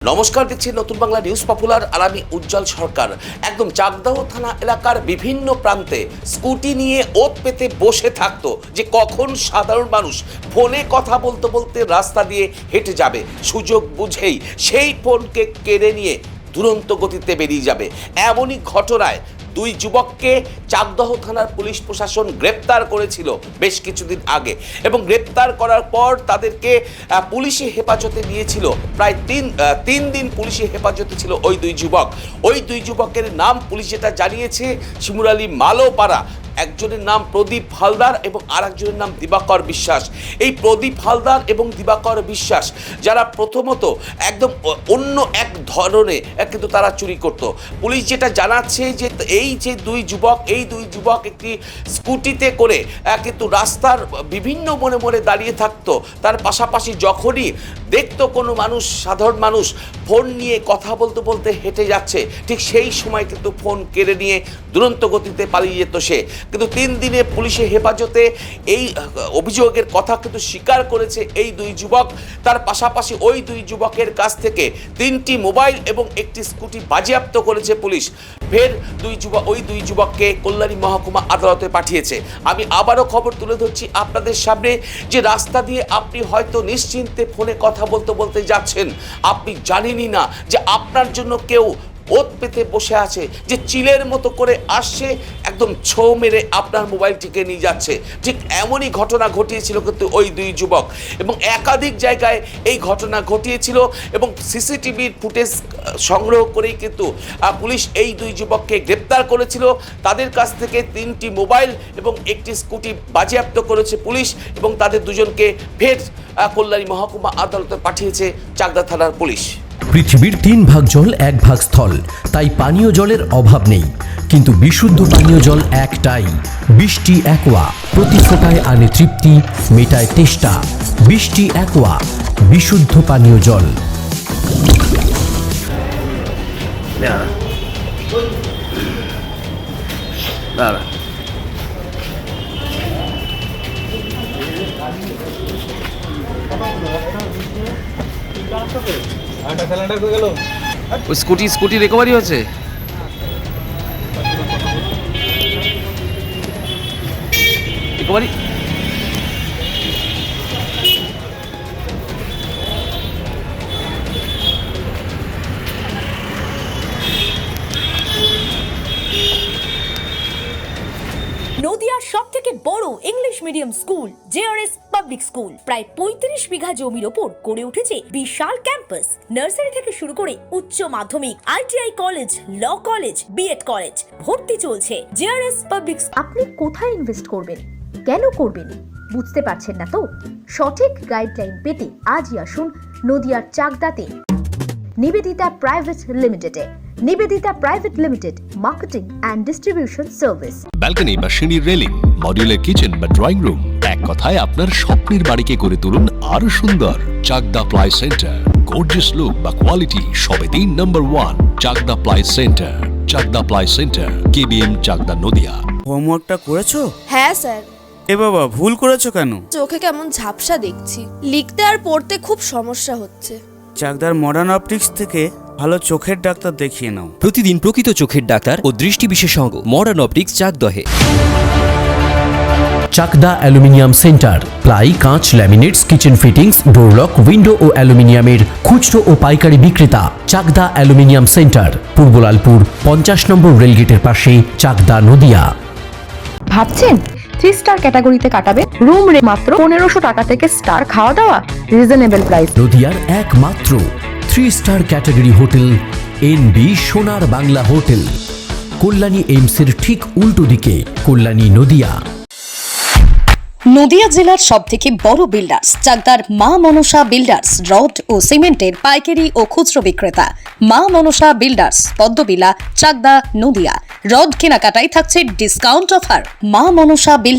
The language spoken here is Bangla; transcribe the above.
নমস্কার, দেখছি নতুন বাংলা নিউজ পপুলার আর আমি উজ্জ্বল সরকার। একদম চাকদাহ থানা এলাকার বিভিন্ন প্রান্তে স্কুটি নিয়ে ওত পেতে বসে থাকতো যে কখন সাধারণ মানুষ ফোনে কথা বলতে বলতে রাস্তা দিয়ে হেঁটে যাবে, সুযোগ বুঝেই সেই ফোনকে কেড়ে নিয়ে দুরন্ত গতিতে বেরিয়ে যাবে। এমনই ঘটনায় দুই যুবককে চাকদহ থানার পুলিশ প্রশাসন গ্রেপ্তার করেছিল বেশ কিছুদিন আগে, এবং গ্রেপ্তার করার পর তাদেরকে পুলিশি হেফাজতে নিয়েছিল। প্রায় তিন দিন পুলিশি হেফাজতে ছিল ওই দুই যুবক। ওই দুই যুবকের নাম পুলিশ যেটা জানিয়েছে, শিমুরালী মালোপাড়া। একজনের নাম প্রদীপ হালদার এবং আর একজনের নাম দিবাকর বিশ্বাস। এই প্রদীপ হালদার এবং দিবাকর বিশ্বাস যারা প্রথমত একদম অন্য এক ধরনে কিন্তু তারা চুরি করত। পুলিশ যেটা জানাচ্ছে যে এই দুই যুবক একটি স্কুটিতে করে কিন্তু রাস্তার বিভিন্ন মোড়ে দাঁড়িয়ে থাকতো। তার পাশাপাশি যখনই দেখতো কোনো মানুষ, সাধারণ মানুষ ফোন নিয়ে কথা বলতে বলতে হেঁটে যাচ্ছে, ঠিক সেই সময় কিন্তু ফোন কেড়ে নিয়ে দুরন্ত গতিতে পালিয়ে যেত সে। কিন্তু 3 দিনে পুলিশের হেফাজতে এই অভিযোগের কথা কিন্তু স্বীকার করেছে এই দুই যুবক। তার পাশাপাশি ওই দুই যুবকের কাছ থেকে 3টি মোবাইল এবং একটি স্কুটি বাজেয়াপ্ত করেছে পুলিশ। ফের ওই দুই যুবককে কল্যাণী মহকুমা আদালতে পাঠিয়েছে। আমি আবারও খবর তুলে ধরছি আপনাদের সামনে যে রাস্তা দিয়ে আপনি হয়তো নিশ্চিন্তে ফোনে কথা বলতে বলতে যাচ্ছেন, আপনি জানেনই না যে আপনার জন্য কেউ ওত পেতে বসে আছে, যে চিলের মতো করে আসছে, একদম ছো মেরে আপনার মোবাইলটিকে নিয়ে যাচ্ছে। ঠিক এমনই ঘটনা ঘটিয়েছিল কিন্তু ওই দুই যুবক, এবং একাধিক জায়গায় এই ঘটনা ঘটিয়েছিল, এবং সিসিটিভির ফুটেজ সংগ্রহ করেই কিন্তু পুলিশ এই দুই যুবককে গ্রেপ্তার করেছিল। তাদের কাছ থেকে 3টি মোবাইল এবং একটি স্কুটি বাজেয়াপ্ত করেছে পুলিশ, এবং তাদের দুজনকে ফের কল্যাণী মহকুমা আদালতে পাঠিয়েছে চাকদা থানার পুলিশ। পৃথিবীর 3 ভাগ জল 1 ভাগ স্থল, তাই পানীয় জলের অভাব নেই, কিন্তু বিশুদ্ধ পানীয় জল একটাই, বৃষ্টি অ্যাকোয়া। প্রতি ফোঁটায় আনে তৃপ্তি, মেটায় তেষ্টা। বৃষ্টি অ্যাকোয়া, বিশুদ্ধ পানীয় জল। স্কুটি রিকভারি হচ্ছে। রিকভারি নদিয়ার সবথেকে বড় English medium school JRS public school প্রায় 35 বিঘা জমির ওপর গড়ে উঠেছে বিশাল ক্যাম্পাস। নার্সারি থেকে শুরু করে উচ্চ মাধ্যমিক, ITI college, law college, BEd college, ভর্তি চলছে। JRS public. আপনি কোথায় ইনভেস্ট করবেন, কেন করবেন বুঝতে পারছেন না তো? সঠিক গাইডলাইন পেতে আজই আসুন নদিয়ার চাকদাতে নিবেদিতা প্রাইভেট লিমিটেডে। Nivedita private limited, marketing and distribution service. Balcony বা সিঁড়ির রেলিং, মডিউলার কিচেন বা ড্রয়িং রুম, এক কথায় আপনার স্বপ্নের বাড়িকে করে তুলুন আরো সুন্দর। Chakdah ply centre, gorgeous look বা কোয়ালিটি সবে 3 নম্বর 1 Chakdah ply centre. Chakdah ply centre, KBM, Chakdah, Nadia. হোমওয়ার্কটা করেছো? হ্যাঁ স্যার। এ বাবা, ভুল করেছো কেন? চোখে কেমন ঝাপসা দেখছি, লিখতে আর পড়তে খুব সমস্যা হচ্ছে। চাকদার মডার্ন অপটিক্স থেকে ভালো চোখের ডাক্তার দেখিয়ে নাও। প্রতিদিন প্রকৃত চোখের ডাক্তার ও দৃষ্টি বিশেষজ্ঞ মডার্ন অপটিক্স চাকদহে। চাকদা অ্যালুমিনিয়াম সেন্টার, প্লাই, কাঁচ, laminates, kitchen fittings, door lock, window ও অ্যালুমিনিয়ামের খুচরো ও পাইকারি বিক্রেতা। চাকদা অ্যালুমিনিয়াম সেন্টার, পূর্বলালপুর 50 নম্বর রেলগেটের পাশে, চাকদা, নদিয়া। ভাবছেন 3 স্টার ক্যাটাগরিতে কাটাবে? রুম রে মাত্র 1500 টাকা থেকে স্টার, খাওয়া দাওয়া রিজনেবল প্রাইস। নদিয়ার একমাত্র 3 স্টার ক্যাটাগরি হোটেল এনবি সোনার বাংলা হোটেল, কল্যাণী এইমসের ঠিক উল্টো দিকে, কল্যাণী, নদিয়া। নদিয়া জেলার সবথেকে বড় বিল্ডার্স চাকদার মা মনসা বিল্ডার্স, রড ও সিমেন্টের পাইকারি ও খুচরো বিক্রেতা। মা মনসা বিল্ডার্স, পদ্মবিলা, চাকদা, নদিয়া। রড কেনাকাটায় থাকছে ডিসকাউন্ট অফার। মা মনসা বিল্ডার্স।